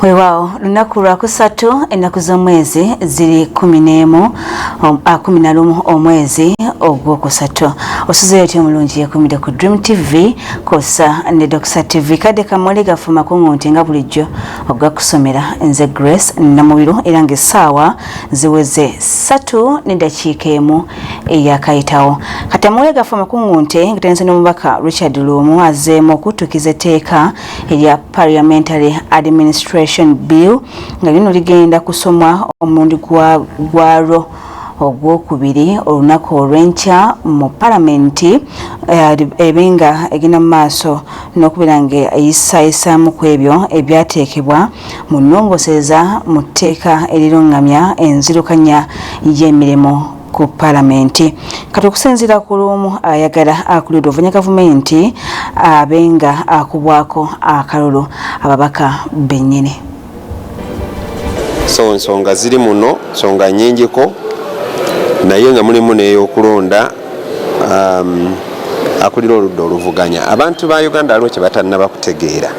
Weewaawo lunaku lwakusatu ennaku z'omwezi ziri 11 omwezi ogwokusatu osuzeeyo otyo omulungi yekumire ku Dream TV kosa ne Doxa TV kadde kamole gafuma kungonti nga bulijjo okugakusomera nze Grace Namubiru era ng'essaawa ziweze 3 n'eddakiika emu eyakayitawo katamole gafuma kungonti ngitenze n'omubaka Richard Lumu azeemu okutukiza etteeka erya Parliamentary Administration Bill nga lino ligenda kusomwa omulundi gwalwo ogwokubiri olunaku olw'enkya mu palamenti ebenga egenda mu maaso n'okubeera nga eyisayisaamu ku ebyo ebyateekebwa mu nnongosereza mu tteeka erirongamya enzirukanya y'emirimu ku palamenti kati okusinziira ku Lumu ayagala akulira ovanya gavumenti abenga akubwako akalulu ababaka bennyini. So nsonga ziri muno nsonga nnyingiko naye nga mulimu n'ey'okulonda akulira oludda oluvuganya. Abantu ba Uganda aliwo kye batannaba kutegeera.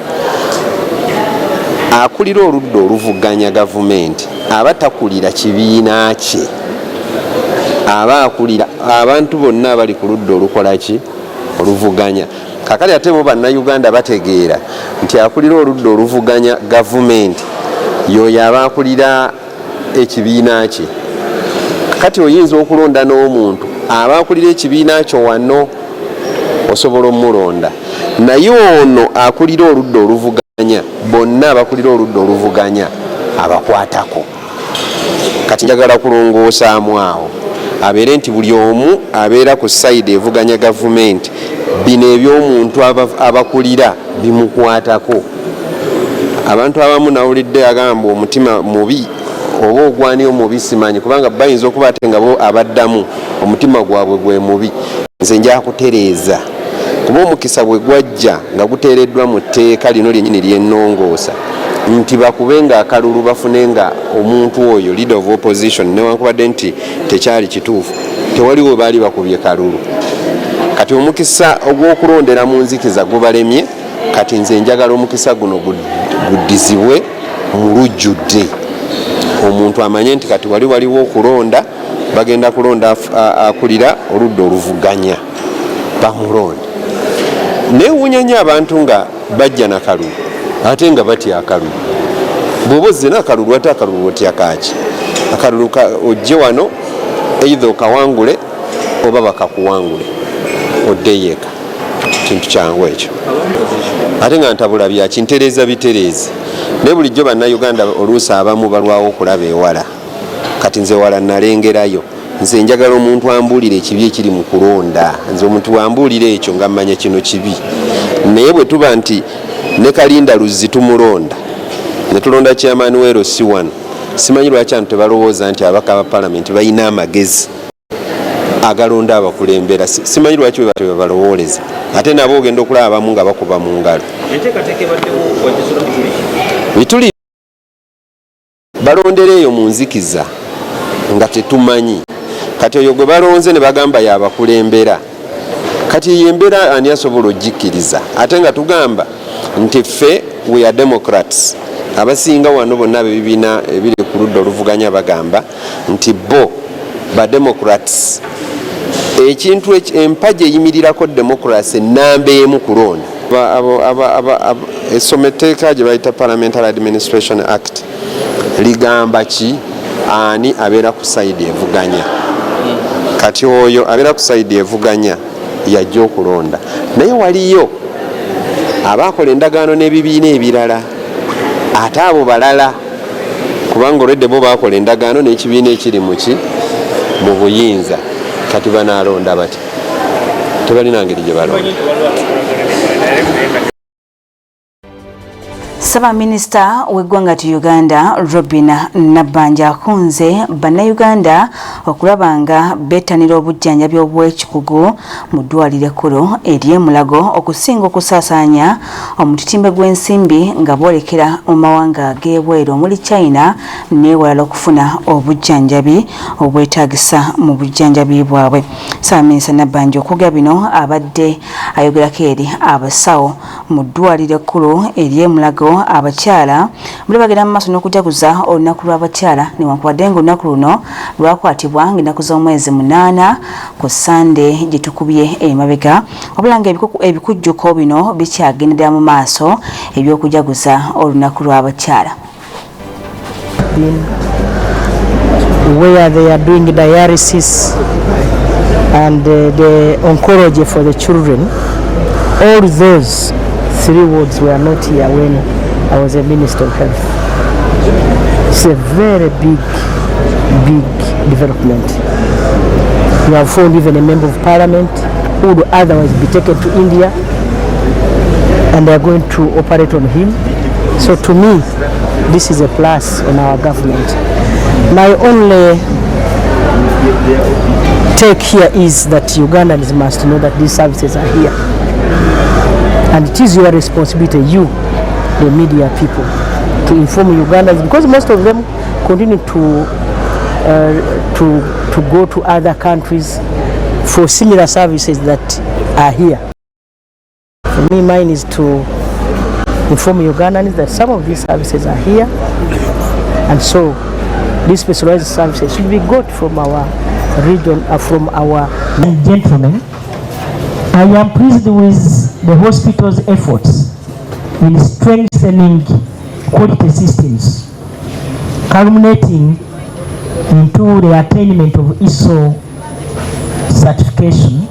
Akulira oludda oluvuganya gavumenti aba takulira kibiina kye, aba akulira abantu bonna abali ku ludda olukola ki oluvuganya. Kakali ate bo bannayuganda bategeera nti akulira oludda oluvuganya gavumenti yoyo aba akulira ekibiina kye. Kati oyinza okulonda n'omuntu aba akulira ekibiina kyo wano osobola omulonda, naye ono akulira oludda oluvuganya bonna abakulira oludda oluvuganya abakwatako. Kati njagala kulongoosaamu awo abeere nti buli omu abeera ku sayidi evuganya gavumenti bino eby'omuntu abakulira bimukwatako. Abantu abamu nawulidde agamba omutima mubi oba ogwani omubi simanyi kubanga bayinza okuba ate nga bo abaddamu omutima gwabwe gwe mubi. Nze nja kutereeza kuba omukisa bwe gwajja nga guteereddwa mu tteeka lino lyennyini ly'ennongoosa nti bakube nga akalulu bafune nga omuntu oyo leader of opposition newankubadde nti tekyali kituufu tewaliwo baali bakubye kalulu. Kati omukisa ogw'okulondera mu nzikiza gubalemye. Kati nze njagala omukisa guno guddizibwe mu lujjudde, omuntu amanye nti kati waliwo okulonda bagenda kulonda akulira oludda oluvuganya bamulonda. Neewuunya nnyo abantu nga bajja na kalulu ate nga batya akalulu. Bw'oba ozze n'akalulu ate akalulu otya kaaki? Akalulu ojje wano either okawangule oba bakakuwangule oddeyo eka. Kintu kyangu ekyo ate nga ntabula byakintereeza bitereezi. Naye bulijjo bannayuganda oluusi abamu balwawo okulaba ewala. Kati nze wala nalengerayo. Nze njagala omuntu ambuulira ekibi ekiri mu kulonda. Nze omuntu wambuulira ekyo nga mmanya kino kibi. Naye bwe tuba nti ne Kalinda Luzzi tumulonda ne tulonda Chairman Wero C1 simanyi lwaki abantu tebalowooza nti abaka ba palamenti balina amagezi agalonda abakulembera. Simanyi lwaki bwe balowooleza ate nabo ogenda okulaba abamu nga bakuba mu ngalo. Bituli balondera eyo mu nzikiza nga tetumanyi. Kati oyo gwe balonze ne bagamba yabakulembera. Kati yembeera ani asobola ogikkiriza ate nga tugamba nti ffe we are democrats. Abasinga wano bonna bebibiina ebiri ku ludda oluvuganya bagamba nti bo ba democrats. Ekintu empagi eyimirirako democracy ennamba emu kulonda. Essometteeka gye bayita Parliamentary Administration Act ligamba ki ani abeera ku sayidi evuganya. Kati oyo abeera ku sayidi evuganya yajja okulonda, naye waliyo abakola endagaano n'ebibiina ebirala ate abo balala kubanga olwedde bo bakola endagaano n'ekibiina ekiri mu buyinza. Kati banaalonda bati tebalina ngeri gye balonda. Ssaabaminisita w'eggwanga Uganda Robin Nabbanja akunze bannayuganda okulaba nga bettanira obujjanjabi obw'ekikugu mu ddwaliro ekkulu ery'e Mulago okusinga okusaasaanya omutitimbe gw'ensimbi nga boolekera mu mawanga ag'ebweru omuli China n'ewalala okufuna obujjanjabi obwetaagisa mu bujjanjabi bwabwe. Ssaabaminisita Nabbanja okuga bino abadde ayogerako eri abasawo mu ddwaliro ekkulu ery'e Mulago abakyala buli bagenda mu maaso n'okujaguza olunaku lw'abakyala newankubadde ng'olunaku luno lwakwatibwa ng'ennaku z'omwezi 8 ku Sande gye tukubye emabega wabula nga ebikujjuko bino bikyagendera mu maaso eby'okujaguza olunaku lw'abakyala. Where they are doing dialysis and the oncology for the children, all those 3 wards were not here when I was a Minister of Health. It's a very big development. We have found even a member of parliament who would otherwise be taken to India, and they are going to operate on him. So to me, this is a plus on our government. My only take here is that Ugandans must know that these services are here. And it is your responsibility, you, the media people, to inform Ugandans, because most of them continue to go to other countries for similar services that are here. For me, mine is to inform Ugandans that some of these services are here, and so these specialized services should be got from our region, from our... Gentlemen, I am pleased with the hospital's efforts in strengthening quality systems, culminating into the attainment of ISO certification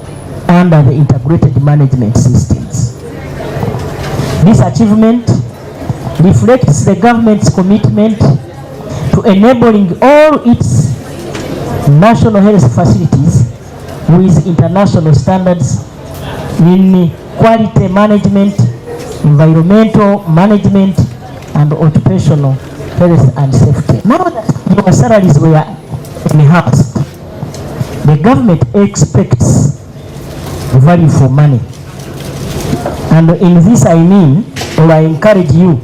under the integrated management systems. This achievement reflects the government's commitment to enabling all its national health facilities with international standards in quality management, environmental management, and occupational health and safety. Now that your salaries were enhanced, the government expects value for money. And in this I mean, or I encourage you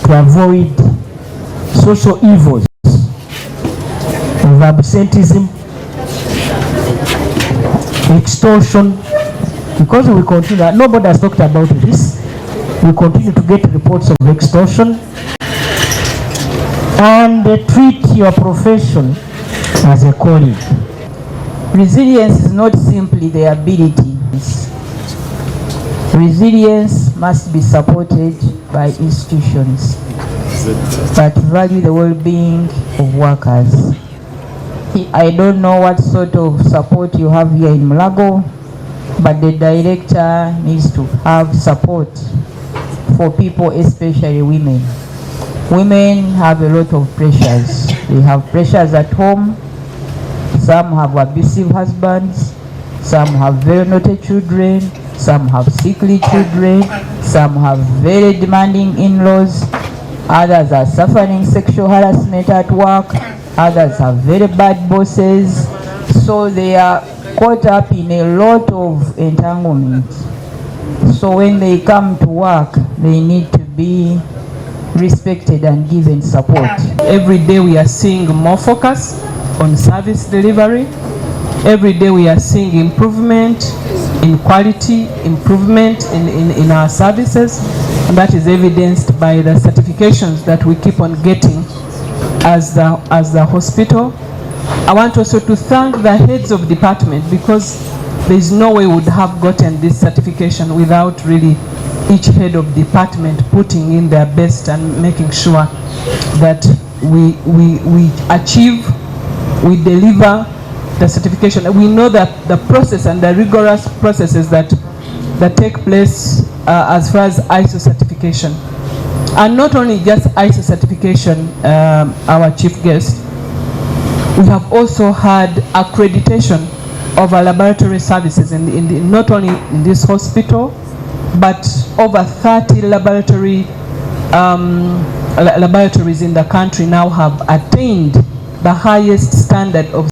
to avoid social evils of absenteeism, extortion, because we continue, nobody has talked about this, we continue to get reports of extortion, and treat your profession as a calling. Resilience is not simply the ability. Resilience must be supported by institutions that value the well-being of workers. I don't know what sort of support you have here in Mulago, but the director needs to have support for people, especially women. Women have a lot of pressures. They have pressures at home. Some have abusive husbands. Some have very naughty children. Some have sickly children. Some have very demanding in-laws. Others are suffering sexual harassment at work. Others have very bad bosses. So they are caught up in a lot of entanglement. So when they come to work, they need to be respected and given support. Every day we are seeing more focus on service delivery. Every day we are seeing improvement in quality, improvement in our services, and that is evidenced by the certifications that we keep on getting as the hospital. I want also to thank the heads of department, because there is no way we would have gotten this certification without really each head of department putting in their best and making sure that we achieve, we deliver the certification. We know that the process and the rigorous processes that take place as far as ISO certification. And not only just ISO certification, our chief guest, we have also had accreditation of our laboratory services not only in this hospital, but over 30 laboratories in the country now have attained the highest standard of.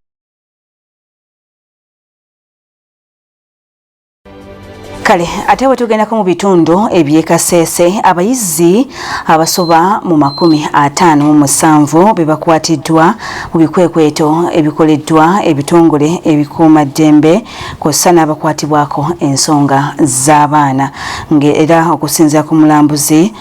Kale ate wetugendako mu bitundu eby'Ekasese abayizi abasoba mu 57 bebakwatiddwa mu bikwekweto ebikoleddwa ebitongole ebikuumaddembe kw'ossa n'abakwatibwako ensonga z'abaana ng'era okusinziira ku mulambuzi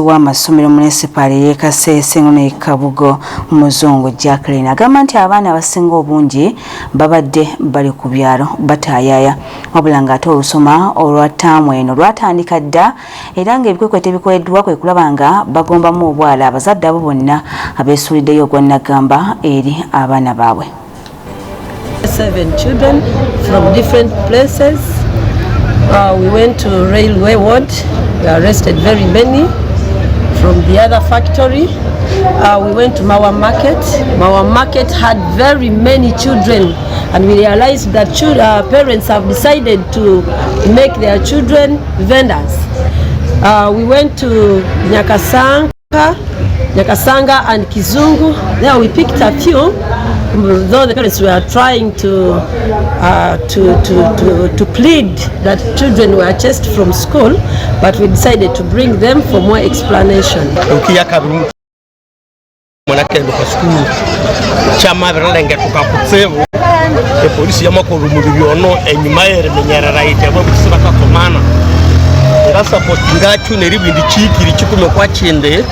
w'amasomero municipal y'Ekasese ne Kabugo Muzungu Jacqueline agamba nti abaana abasinga obungi babadde bali ku byalo bataayaaya wabula ng'ate olusoma olwa ttaamu eno lwatandika dda era ng'ebikwekweto ebikoleddwa kwe kulaba nga bagombamu obwala abazadde abo bonna abeesuuliddeyo ogwannagamba eri abaana baabwe. 7 children from different places. We went to Railway Ward. We arrested very many from the other factory. We went to Mawa Market. Mawa Market had very many children, and we realized that parents have decided to make their children vendors. We went to Nyakasanga and Kizungu. There we picked a few, though the parents were trying to plead that children were chased from school, but we decided to bring them for more explanation. Mwanakendo kwa skulu chama beralenga tukakutsevo polisi yamakuru mu bibyono enyuma yeremenyerera itebwe busaba kakomana era support ngacu neribindi chikiri chikume kwa chinde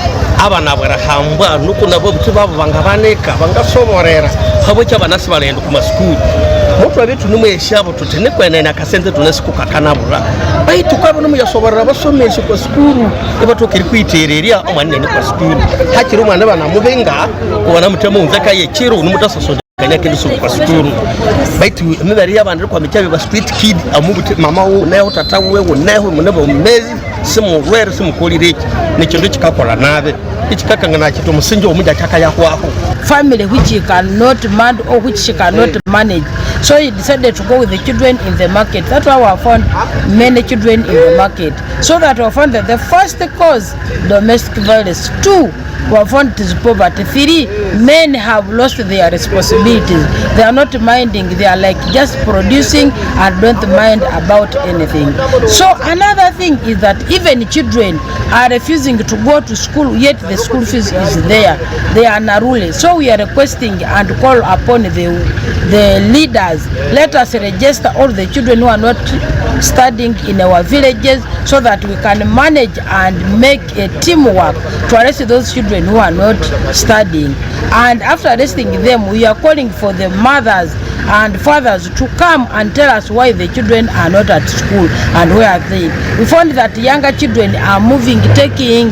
abana barahambwa nuko nabo butubabo bangabaneka bangasoborera habo cyabanasi barendo ku maskulu mutwa bitu numweshabo tutene kwene na kasente tunasikukakana baitu kwabo numuyasoborera basomeshe kwa skulu ebatokiri kwitereria omwanene kwa skulu hakiri umwana bana mubenga kubona mutemo unzaka yekiro numutasoso kanyake ndiso kwa skulu baitu mibari yabandire kwa michabe ba street kid amubuti mama wo nayo tata wewe nayo munebo mezi simu rwere simu kolireki nikindu kikakola nabe ikikakangana kito musinje omuja kyakayako family which he cannot manage or which she cannot manage. So he decided to go with the children in the market. That's why we found many children in the market. So that we found that the first cause, domestic violence. 2, we found is poverty. 3, men have lost their responsibilities. They are not minding. They are like just producing and don't mind about anything. So another thing is that even children are refusing to go to school, yet the school fees is there. They are narrowly. So we are requesting and call upon the leaders. Let us register all the children who are not studying in our villages so that we can manage and make a teamwork to arrest those children who are not studying. And after arresting them, we are calling for the mothers and fathers to come and tell us why the children are not at school and where are they. We found that younger children are moving, taking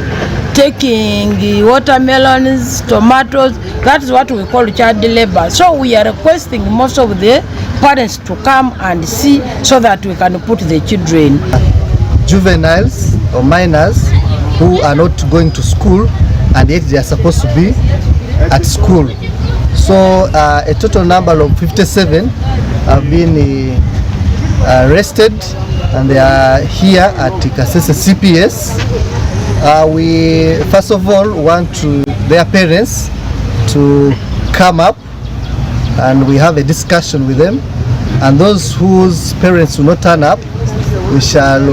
watermelons, tomatoes. That is what we call child labor. So we are requesting most of the parents to come and see so that we can put the children. Juveniles or minors who are not going to school and yet they are supposed to be at school. So a total number of 57 have been arrested and they are here at Kasese CPS. We first of all want their parents to come up and we have a discussion with them, and those whose parents will not turn up, we shall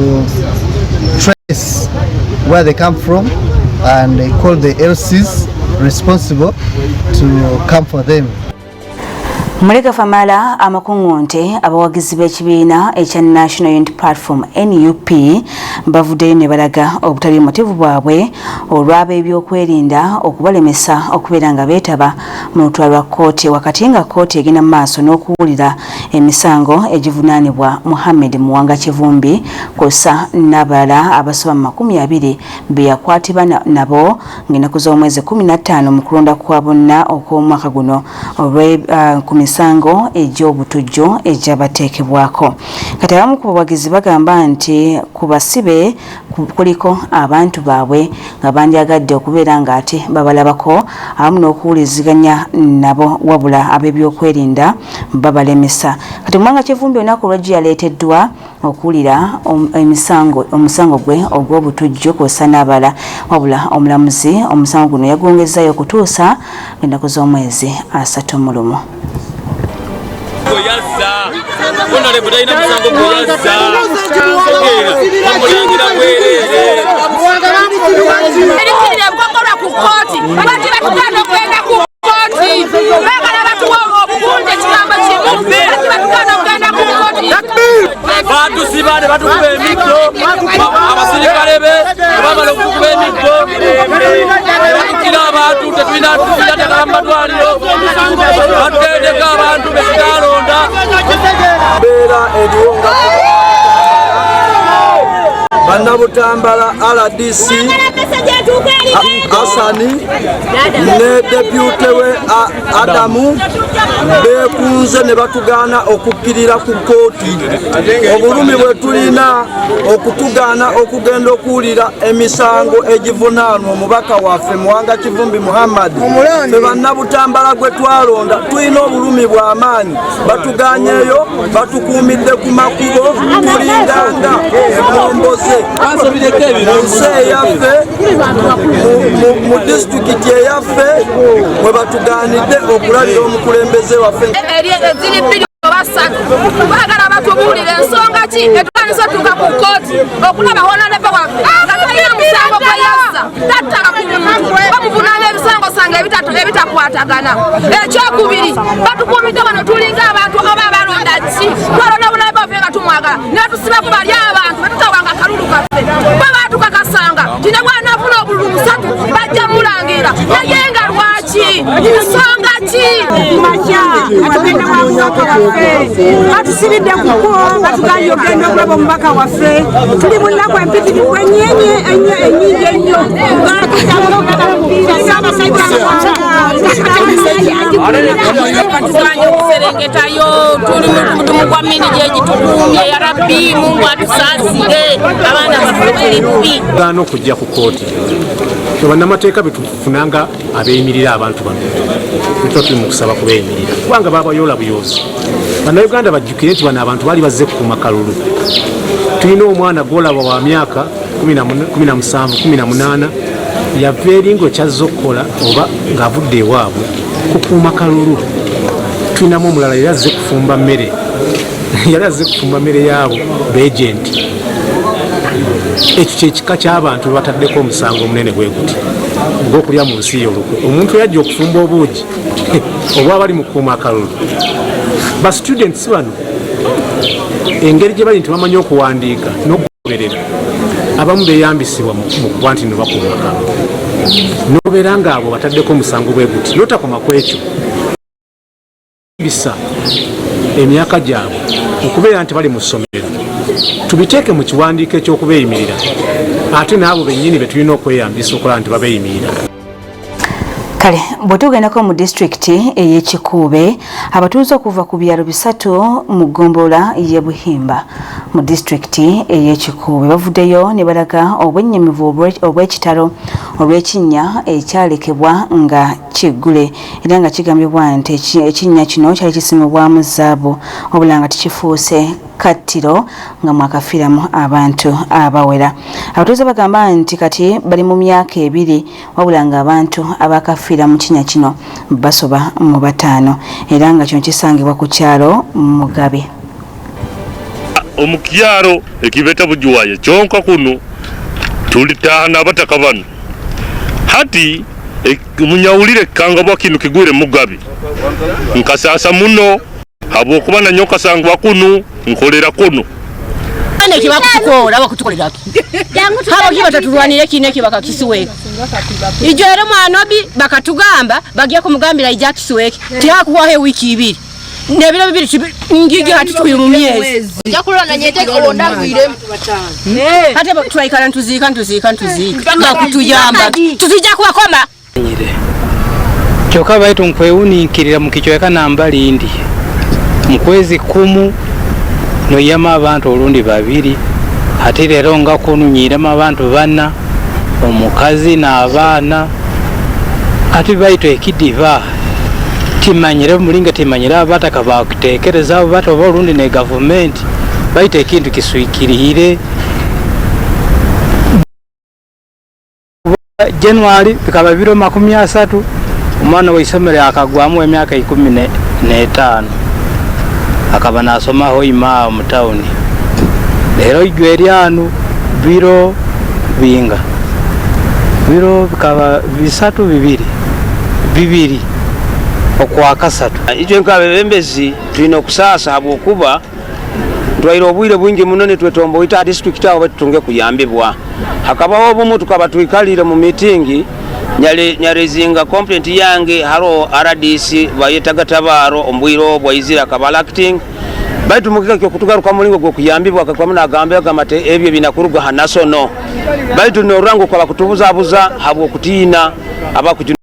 trace where they come from and call the LCs responsible to come for them. Mulega famala amakungonte abawagizi b'ekibiina ekya National Unity Platform NUP bavuddeyo ne balaga obutali motivu bwabwe olw'aba ebyokwerinda okubalemesa okubeera nga beetaba mu lutalo lwa kkooti wakati nga kkooti egenda mu maaso n'okuwulira emisango egivunaanibwa Muhammad Muwanga Kivumbi kw'ossa n'abalala abasoba mu 20 be yakwatibwa nabo ng'ennaku z'omwezi 15 mu kulonda kwa bonna okw'omwaka guno misango egy'obutujju egyabateekebwako. Kati abamu ku bawagizi bagamba nti ku basibe kuliko abantu baabwe nga bandyagadde okubeera ng'ate babalabako awamu n'okuwuliziganya nabo wabula ab'ebyokwerinda babalemesa. Kati Muwanga Kivumbi olunaku olw'eggi yaleeteddwa okuwulira omusango gwe ogw'obutujju kw'ossa n'abala wabula omulamuzi omusango guno yagwongezzayo okutuusa ennaku z'omwezi 31. Goyaza, honorable Dina Musango Goyaza. bati batugana okugenda ku kooti bagala batuwa obugunde kigambo kimu bati batugana okugenda ku kooti batusiba ne batukuba emiggo abasirikale be bamala okukuba emiggo batukira abantu tetuyina mu madwaliro batutendeka abantu betutalonda mbeera eriwo Bannabutambala RDC Asani ne depute we Adamu bekunze ne batugana okukkirira ku kooti obulumi bwe tulina okutugana okugenda okuwulira emisango egivunaanwa omubaka waffe Muwanga Kivumbi Muhammad fe bannabutambala gwe twalonda tulina obulumi bw'amaanyi batuganyeeyo batukuumidde ku makubo tulinganga emomboze nsi eyaffe mu disitulikiti eyaffe mwe batugaanidde okulabira omukulembeze waffe ziri bbiri oba ssatu baagala batubuulira ensonga ki etwanisa tuka ku kooti okulaba honorable waffe nga talina musango gwe yassa tattaka ku muntu bamuvunaana ebisango sange ebitakwatagana ekyokubiri batukuumidde wano tulinga abantu oba abalonda ki twalonda bulabe baffe nga tumwagala natusibaku bali abantu betutawanga akalulu kaffe babatukakasanga tine bwanafuna obululu musatu bajja mulangira naye nga lwaki nsonga ki atugenda mwamubaka waffe batusibidde kuko batuganye ogenda okulaba omubaka waffe tuli mu nnaku empitirivu enyingi ennyo batuganye okuserengetayo tuli mutumu gwa minigi egitukumye ya rabbi mungu atusaasire abaana baffe tuli bubi gaana okujja ku kooti bannamateeka betufunanga abeeyimirira abantu bano tuba tuli mu kusaba kubeeyimirira kubanga babayoola buyoozi bannayuganda bajjukire nti bano abantu baali bazze kukuuma kalulu tulina omwana gwolaba wa myaka 17-18 yava eringo kyazza okukola oba ng'avudde ewaabwe kukuuma kalulu tulinamu omulala yali azze kufumba mmere yali azze kufumba mmere yaabo beejenti ekyo kyekika ky'abantu bataddeko omusango omunene bwe guti ogw'okulya mu nsi y'olukwe omuntu yajja okufumba obuugi oba bali mu kukuuma akalulu ba students bano engeri gye bali nti bamanyi okuwandiika n'okugoberera abamu beeyambisibwa mu kuba nti nebakuuma akalulu n'obeera ng'abo bataddeko omusango bwe guti n'otakoma ku ekyo bisa emyaka gyabwe okubeera nti bali mu ssomero tubiteeke mu kiwandiiko ekyokubeeyimirira ate n'abo bennyini be tulina okweyambisa okulaba nti babeeyimirira. Kale bwetugendako mu disitulikiti ey'Ekikuube abatuuze okuva ku byalo 3 mu ggombolola y'e Buhimba mu disitulikiti ey'Ekikuube bavuddeyo ne balaga obwennyamivu obw'ekitalo olw'ekinnya ekyalekebwa nga kiggule era nga kigambibwa nti ekinnya kino kyali kisimibwamu zaabu wabula nga tikifuuse kattiro nga mwakafiiramu abantu abawera. Abatuuze bagamba nti kati bali mu myaka 2 wabula nga abantu abakafiira mu kinnya kino basoba mu 5 era nga kino kisangibwa ku kyalo Mugabe. Omukyalo ekibeta bujuwaye kyonka kuno tulitaana abataka bano hati munyawulire kangabwa kino kigwire Mugabe nkasasa muno habwokuba na nyoka sangwa kuno nkolera kuno ane kibakutukola bakutukolera habo kiba tatulwanire kine kibaka kisiweka ijo era mwanobi bakatugamba bagiye kumugambira ija kisiweka tihakuwahe wiki 2 nebiro 2 ngigi hatutuye mu myezi yakulona nyete ondangwire hata twaikala ntuzika bakutuyamba tuzija kuwakoma kyoka baitu nkwewuniikirira mu kichweka namba lindi mukwezi 10 noyama abantu olundi 2 ate leero nga kununyiremu abantu 4 omukazi n'abaana ate baitu ekidiva timanyire mulinga timanyire abataka bakutekereza abo bato olundi ne gavumenti baita ekintu kiswikirire January bikaba biro 30 omwana w'isomero akagwamu emyaka 15 akaba nasomaho ima mu town leero ijwe lyanu biro binga biro bikaba 3-2 okwakasatu. Ekyo nk'abebembezi tulina okusaasa habwokuba twaire obwire bwingi muno ne twetomba oyita district awo betutunge kuyambibwa. Hakabawo obumu tukaba tuikalire mu meeting nyarezinga complaint yange haro RDC bayetagatabaro ombwiro bwayizira kabala acting baitu mukika kyo kutugaruka mulingo gwo kuyambibwa akakwamuna agambe agamate ebyo binakuruga hanasono baitu no rango kwa kutubuza abuza habwo kutina abakuju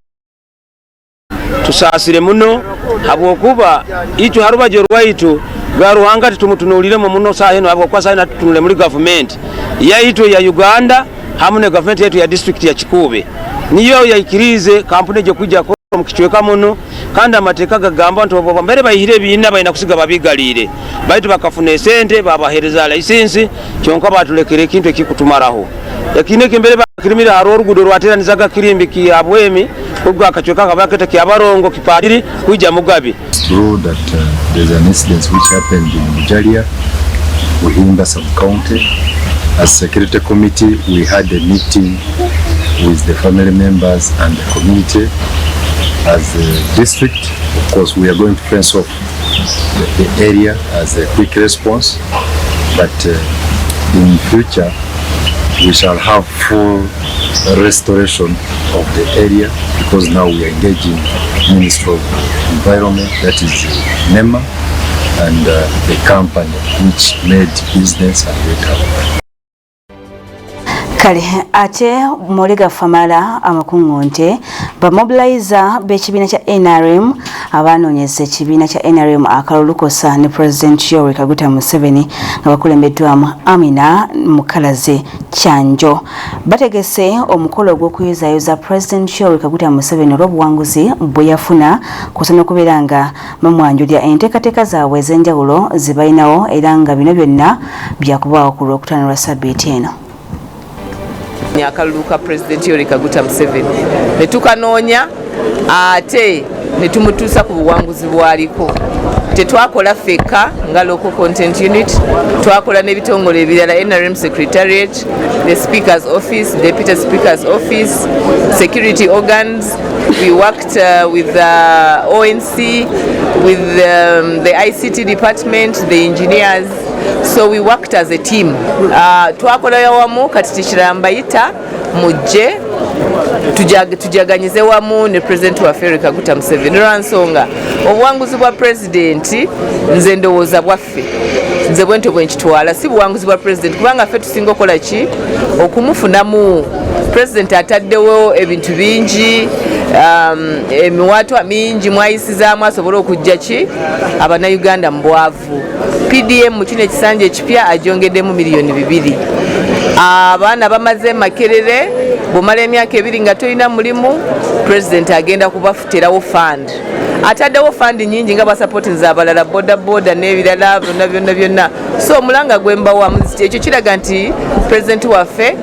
tusasire muno habwo kuba icho haruba jorwaitu garuhanga tumutunulire mu muno saa heno habwo kwa saa na tutunule muri government yaito ya Uganda hamune government yetu ya district ya Chikube niyo yaikirize kampuni je kujja ko mukichweka muno kandi amateka gagamba nti bobo mbere bayihire bina bayina kusiga babigalire baitu bakafune sente babahereza license kyonka batulekere kintu ekikutumaraho yakineke mbere bakirimira haro orugudo rwateranizaga kirimbi ki abwemi ubwo akachweka kabakete ki abarongo kipadiri kujja mugabe. True that there's an incident which happened in Bujalia, Buhimba sub-county. As security committee, we had a meeting with the family members and the community. As a district, of course, we are going to fence off the area as a quick response, but in future, we shall have full restoration of the area because now we are engaging Ministry of Environment, that is NEMA, and the company which made business and went up. Kale ate Molega Famala amakungonte bamobiliza b'ekibiina kya NRM abanonyeze ekibiina kya NRM akalulukosa ne President Yoweri Kaguta Museveni nga bakulembeddwamu Amina Mukalaze Kyanjo bategese omukolo gw'okuyuzaayuza President Yoweri Kaguta Museveni olw'obuwanguzi bwe yafuna kusana okubeera nga bamwanjulira enteekateeka zaabwe ez'enjawulo zibalinawo era nga bino byonna byakubaawo ku Lwokutaano lwa Ssabbiiti eno. Akaluluka President Yoweri Kaguta Museveni netukanoonya ate netumutuusa ku buwanguzi bwaliko. Tetwakola feka nga local content unit, twakola n'ebitongole ebirala NRM Secretariat, the Speaker's Office, Deputy Speaker's Office, security organs. We worked with the ONC, with the ICT department, the engineers. So we worked as a team. Twakola yawamu kati tikiramba mujje tujaganyize wamu ne President wa Yoweri Kaguta Museveni lwansonga obuwanguzi bwa President nze ndowooza bwaffe nze bwento bwenkitwala si buwanguzi bwa President kubanga ffe tusinga okola ki okumufunamu. President ataddewo ebintu bingi emiwaatwa mingi mwayisizaamu asobole okujja ki Abannayuganda mu bwavu. PDM mu kino ekisanja ekipya ajongeddemu miliyoni 2. Abaana bamaze Makerere bumala emyaka 2 nga tolina mulimu President agenda kubafutirawo fund. Ataddewo fund nyingi nga basupportinza abalala boda n'ebirala byonna. So omulanga gwemba wa muziki ekyo kiraga nti President waffe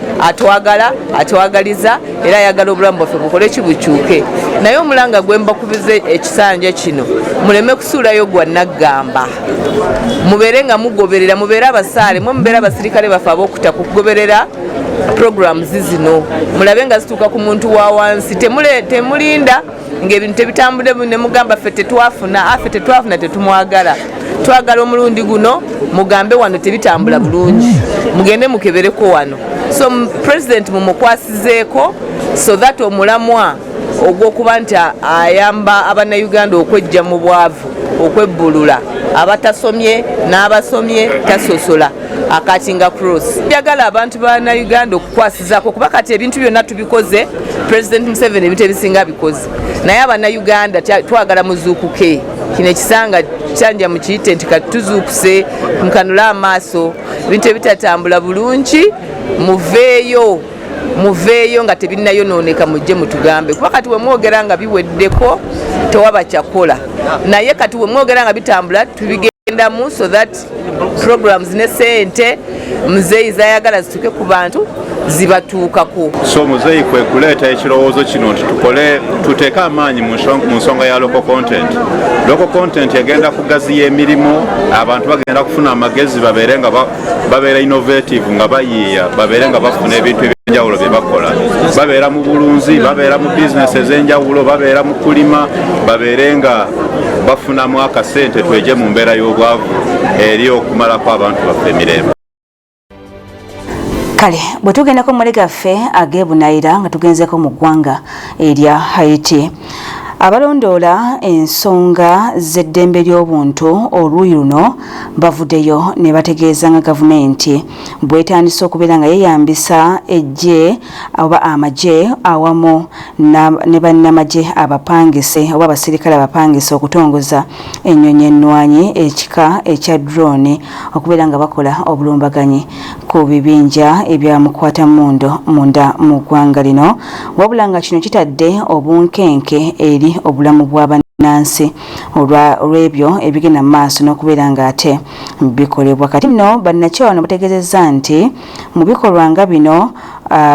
atwagaliza era ayagala obulamu bwaffe bukole kibukyuke. Naye omulanga gwemba kubize ekisanja kino muleme kusuulayo gwa naggamba. Mubeere nga mugoberera, mubeere abasaale, mubeere abasirikale baffe ab'okuta kugoberera programs zino. Mulabe nga zituuka ku muntu wa wansi, temulinda ng'ebintu tebitambule ne mugamba ffe tetwafuna tetumwagala. Twagala omulundi guno mugambe wano tebitambula bulungi, mugende mukebereko wano. So President mumukwasizeeko so that omulamwa ogw'okuba nti ayamba Abannayuganda okwejja mu bwavu, okwebbulula abatasomye n'abasomye tasosola akatinga cross. Byagala abantu ba Uganda okukwasizaako kuba kati ebintu byonna tubikoze President Museveni ebintu ebisinga bikoze. Naye Abannayuganda twagala muzuukuke. Kino ekisanga kyanja mu kiyite nti kati tuzuukuse mukanula amaaso ebintu ebitatambula bulungi muveeyo nga tebinnayonooneka mujje mutugambe kuba kati we mwogera nga biweddeko tewaba kyakola naye kati we mwogera nga bitambula tubigendamu so that programs ne sente muzeeyi zayagala zituuke ku bantu zibatuukako. So muzeeyi kwe kuleeta ekirowoozo kino nti tuteeke amaanyi mu nsonga ya local content. Local content egenda kugaziya emirimu, abantu bagenda kufuna amagezi babeere innovative nga bayiiya, babeere nga bafuna ebintu eby'enjawulo bye bakola. babeera mu bulunzi babeera mu bizinesi ez'enjawulo babeera mu kulima babeere nga bafunamu akasente tweje mu mbeera y'obwavu eri okumalako abantu baffe emirembe. Kale bwe tugendako mu legaffe ag'ebunayira nga tugenzeko mu ggwanga erya Haiti. Abalondoola ensonga z'eddembe ly'obuntu oluuyi luno bavuddeyo ne bategeeza nga gavumenti bwetandise okubeera nga yeeyambisa eggye oba amagye awamu ne bannamagye abapangise oba abasirikale abapangise okutongoza ennyonyi ennwanyi ekika ekya drone okubeera nga bakola obulumbaganyi ku bibinja ebyamukwata munda mu ggwanga lino, wabula nga kino kitadde obunkenke eri obulamu bw'abannansi olw'ebyo ebigenda mu maaso n'okubeera nga ate bikolebwa. Kati nno bannakyewa bano bategeezezza nti mu bikolwa nga bino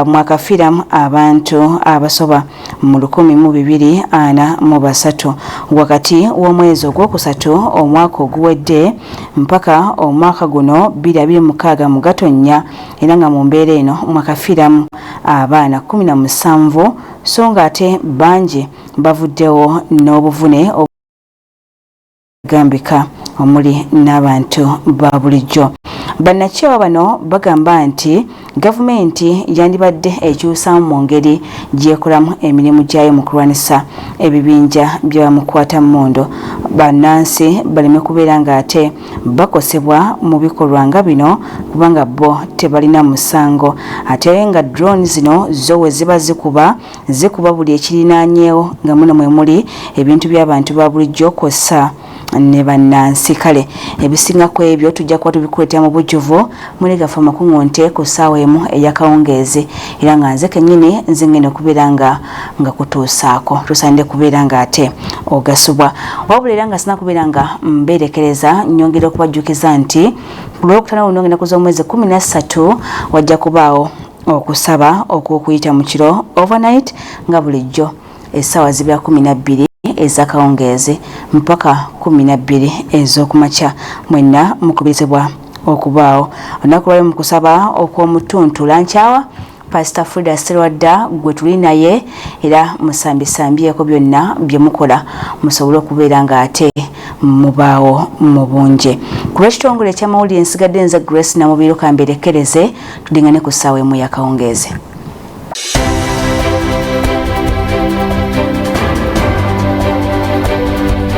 mwakafiiramu abantu abasoba mu 1243 wakati w'omwezi ogwokusatu omwaka oguwedde mpaka omwaka guno 2026 mu Gatonnya, era nga mu mbeera eno mwakafiiramu abaana 17 so nga ate bangi bavuddewo n'obuvune obugambika omuli n'abantu ba bulijjo. Bannakyewa bano bagamba nti gavumenti yandibadde ekyusamu mu ngeri gyekolamu emirimu gyayo mu kulwanisa ebibinja byamukwata mmundu, bannansi baleme kubeera nga ate bakosebwa mu bikolwa nga bino kubanga bo tebalina musango, ate nga drone zino zo we ziba zikuba buli ekirinaanyeewo nga muno mwe muli ebintu by'abantu ba bulijjo kw'ossa ne bannansi. Kale ebisinga ku ebyo tujja kuba tubikuleetera mu bujjuvu muri gafa makungonte ku ssaawa emu ey'akawungeezi, era nga nze kennyini nze ngenda okubeera nga kutuusaako tusande kubeera nga ate ogasubwa, wabula era nga sina kubeera nga mbeerekereza nnyongera okubajjukiza nti ku lwokutaano luno ngenda kuza omwezi 13 wajja kubaawo okusaba okw'okuyita mu kiro overnight nga bulijjo essaawa zibira 12 ez'akawungeezi mpaka 12 ez'okumakya. Mwenna mukubirizibwa okubaawo. Olunaku lwali mu kusaba okw'omutuntu lankyawa Pastor Frida Serwadda gwe tuli naye, era musambisambyeko byonna bye mukola musobole okubeera nga ate mubaawo mu bungi. Ku lw'ekitongole eky'amawulire nsigadde nze Grace Namubiro kamberekereze tudingane ku ssaawa emu y'akawungeezi.